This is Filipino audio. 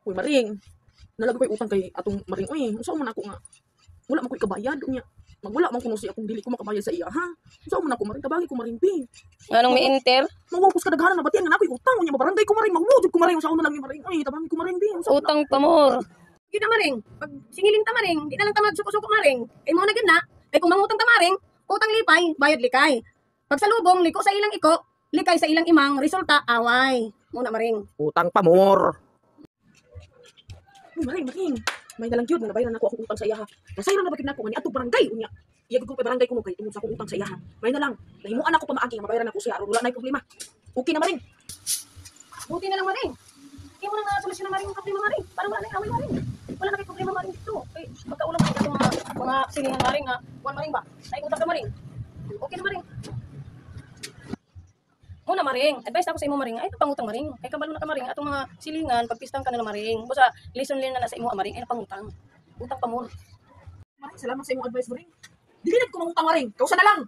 Uy, maring. Nalagi ko'y utang kay atong maring. Uy, unsa man ako nga. Wala man ko'y kabayad unya. Magwala man kuno siya kung dili ko makabayad sa iya, ha? Unsa man ako maring tabagi ko maring pi. Anong may enter? Mawapos ka daghanan na batian nga ako'y utang unya mabarangay ko maring. Mawujud ko maring unsa na lang yung maring. Uy, tabangi ko maring pi. Utang pa more. Kita maring, pag singilin ta maring, di na lang tamad suko-suko maring. Ay mo na gyud na. Ay kung mangutang ta maring, utang lipay, bayad likay. Pag sa lubong, liko sa ilang iko, likay sa ilang imang, resulta away. Muna maring. Utang pa more. Uy, maring. May nalang gyud nga bayaran ako akong utang sa iya ha. Nasayran na bakit nako nga ni atong barangay unya. Iya ko kay barangay ko kay tungod sa akong utang sa iya ha. May nalang. Nahimuan ako pamaagi nga mabayaran ako siya aron wala nay problema. Okay na maring. Buti na lang maring. Hindi mo na solusyon na maring yung problema maring. Parang wala na yung away maring. Wala na kayo problema maring dito. Eh, magkaulang maring itong mga silingan maring nga. Buwan maring ba? Ay, utang ka maring. Okay na maring. Muna maring, advice ako sa imo maring, ay ito pangutang maring. Kay kabalo na ka maring, atong mga silingan, pagpistang ka na maring. Busa, lesson learned na sa imo maring, ay pangutang. Utang pa mo. Maring, salamat sa imong advice maring. Dili na ko mangutang maring. Kausa na lang.